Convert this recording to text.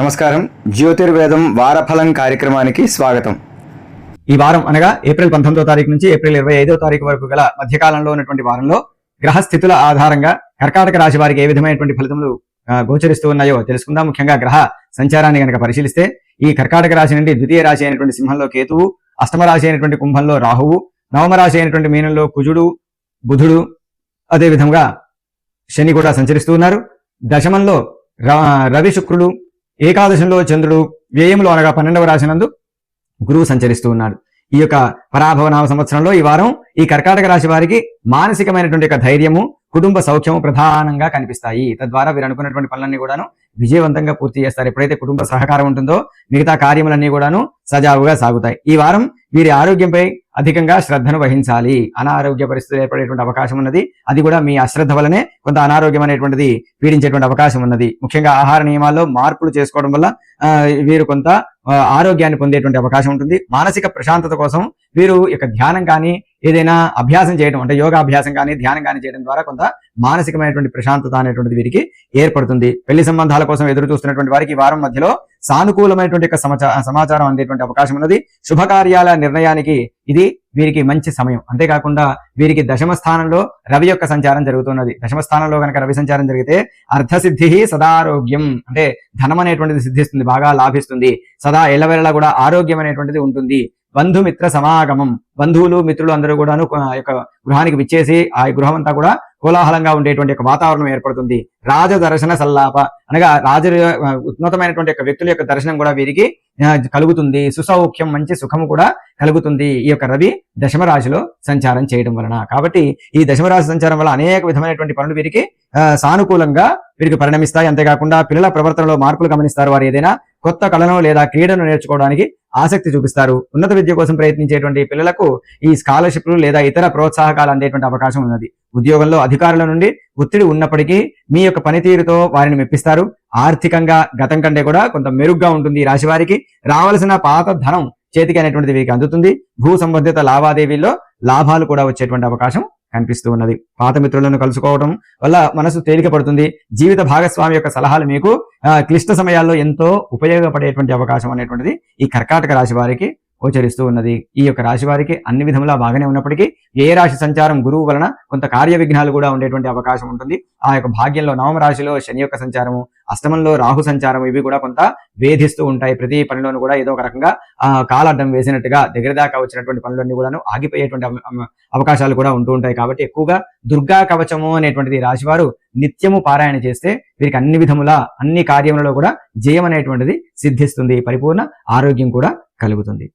నమస్కారం. జ్యోతిర్వేదం వారఫలం కార్యక్రమానికి స్వాగతం. ఈ వారం అనగా ఏప్రిల్ 19వ తారీఖు నుంచి ఏప్రిల్ 25వ తారీఖు వరకు గల మధ్యకాలంలో ఉన్నటువంటి వారంలో గ్రహ స్థితుల ఆధారంగా కర్కాటక రాశి వారికి ఏ విధమైనటువంటి ఫలితములు గోచరిస్తూ ఉన్నాయో తెలుసుకుందాం. ముఖ్యంగా గ్రహ సంచారాన్ని కనుక పరిశీలిస్తే ఈ కర్కాటక రాశి నుండి ద్వితీయ రాశి అయినటువంటి సింహంలో కేతువు, అష్టమ రాశి అయినటువంటి కుంభంలో రాహువు, నవమ రాశి అయినటువంటి మీనంలో కుజుడు, బుధుడు, అదే విధంగా శని కూడా సంచరిస్తూ ఉన్నారు. దశమంలో రవి, శుక్రుడు, ఏకాదశంలో చంద్రుడు, వ్యయంలో అనగా 12వ రాశి నందు గురువు సంచరిస్తూ ఉన్నాడు. ఈ యొక్క పరాభవ నామ సంవత్సరంలో ఈ వారం ఈ కర్కాటక రాశి వారికి మానసికమైనటువంటి ధైర్యము, కుటుంబ సౌఖ్యము ప్రధానంగా కనిపిస్తాయి. తద్వారా వీరు అనుకున్నటువంటి పనులన్నీ కూడాను విజయవంతంగా పూర్తి చేస్తారు. ఎప్పుడైతే కుటుంబ సహకారం ఉంటుందో మిగతా కార్యములన్నీ కూడాను సజావుగా సాగుతాయి. ఈ వారం వీరి ఆరోగ్యంపై అధికంగా శ్రద్ధను వహించాలి. అనారోగ్య పరిస్థితులు ఏర్పడేటువంటి అవకాశం ఉన్నది. అది కూడా మీ అశ్రద్ధ వల్లనే కొంత అనారోగ్యం అనేటువంటిది పీడించేటువంటి అవకాశం ఉన్నది. ముఖ్యంగా ఆహార నియమాల్లో మార్పులు చేసుకోవడం వల్ల వీరు కొంత ఆరోగ్యాన్ని పొందేటువంటి అవకాశం ఉంటుంది. మానసిక ప్రశాంతత కోసం వీరు యొక్క ధ్యానం కానీ ఏదైనా అభ్యాసం చేయడం అంటే యోగాభ్యాసం కానీ ధ్యానం కానీ చేయడం ద్వారా కొంత మానసికమైనటువంటి ప్రశాంతత అనేటువంటిది వీరికి ఏర్పడుతుంది. పెళ్లి సంబంధాల కోసం ఎదురు చూస్తున్నటువంటి వారికి ఈ వారం మధ్యలో సానుకూలమైనటువంటి సమాచారం అందేటువంటి అవకాశం ఉన్నది. శుభకార్యాల నిర్ణయానికి ఇది వీరికి మంచి సమయం. అంతేకాకుండా వీరికి దశమ స్థానంలో రవి యొక్క సంచారం జరుగుతున్నది. దశమ స్థానంలో కనుక రవి సంచారం జరిగితే అర్థసిద్ధి సదారోగ్యం, అంటే ధనం అనేటువంటిది సిద్ధిస్తుంది, బాగా లాభిస్తుంది. సదా ఎల్లవేళలా కూడా ఆరోగ్యం అనేటువంటిది ఉంటుంది. బంధుమిత్ర సమాగమం, బంధువులు మిత్రులు అందరూ కూడాను యొక్క గృహానికి విచ్చేసి ఆ గృహం అంతా కూడా కోలాహలంగా ఉండేటువంటి ఒక వాతావరణం ఏర్పడుతుంది. రాజదర్శన సల్లాప అనగా ఉన్నతమైనటువంటి యొక్క వ్యక్తుల యొక్క దర్శనం కూడా వీరికి కలుగుతుంది. సుసౌఖ్యం, మంచి సుఖము కూడా కలుగుతుంది ఈ యొక్క రవి దశమ రాశిలో సంచారం చేయడం వలన. కాబట్టి ఈ దశమ రాశి సంచారం వల్ల అనేక విధమైనటువంటి పనులు వీరికి సానుకూలంగా వీరికి పరిణమిస్తాయి. అంతేకాకుండా పిల్లల ప్రవర్తనలో మార్పులు గమనిస్తారు. వారు ఏదైనా కొత్త కళను లేదా క్రీడను నేర్చుకోవడానికి ఆసక్తి చూపిస్తారు. ఉన్నత విద్య కోసం ప్రయత్నించేటువంటి పిల్లలకు ఈ స్కాలర్షిప్లు లేదా ఇతర ప్రోత్సాహకాలు అందేటువంటి అవకాశం ఉన్నది. ఉద్యోగంలో అధికారుల నుండి ఒత్తిడి ఉన్నప్పటికీ మీ యొక్క పనితీరుతో వారిని మెప్పిస్తారు. ఆర్థికంగా గతం కంటే కూడా కొంత మెరుగ్గా ఉంటుంది. ఈ రాశి వారికి రావాల్సిన పాత ధనం చేతికి అనేటువంటిది వీరికి అందుతుంది. భూ సంబంధిత లావాదేవీల్లో లాభాలు కూడా వచ్చేటువంటి అవకాశం కనిపిస్తూ ఉన్నది. పాత మిత్రులను కలుసుకోవడం వల్ల మనసు తేలిక పడుతుంది. జీవిత భాగస్వామి యొక్క సలహాలు మీకు క్లిష్ట సమయాల్లో ఎంతో ఉపయోగపడేటువంటి అవకాశం అనేటువంటిది ఈ కర్కాటక రాశి వారికి గోచరిస్తూ ఉన్నది. ఈ యొక్క రాశి వారికి అన్ని విధములా బాగానే ఉన్నప్పటికీ ఏ రాశి సంచారం గురువు వలన కొంత కార్య విఘ్నాలు కూడా ఉండేటువంటి అవకాశం ఉంటుంది. ఆ యొక్క భాగ్యంలో నవమ రాశిలో శని యొక్క సంచారము, అష్టమంలో రాహు సంచారం, ఇవి కూడా కొంత వేధిస్తూ ఉంటాయి. ప్రతి పనిలోనూ కూడా ఏదో ఒక రకంగా కాలడ్డం వేసినట్టుగా దగ్గర దాకా వచ్చినటువంటి పనులన్నీ కూడాను ఆగిపోయేటువంటి అవకాశాలు కూడా ఉంటూ ఉంటాయి. కాబట్టి ఎక్కువగా దుర్గా కవచము అనేటువంటిది రాశివారు నిత్యము పారాయణ చేస్తే వీరికి అన్ని విధముల అన్ని కార్యములలో కూడా జయం అనేటువంటిది సిద్ధిస్తుంది. పరిపూర్ణ ఆరోగ్యం కూడా కలుగుతుంది.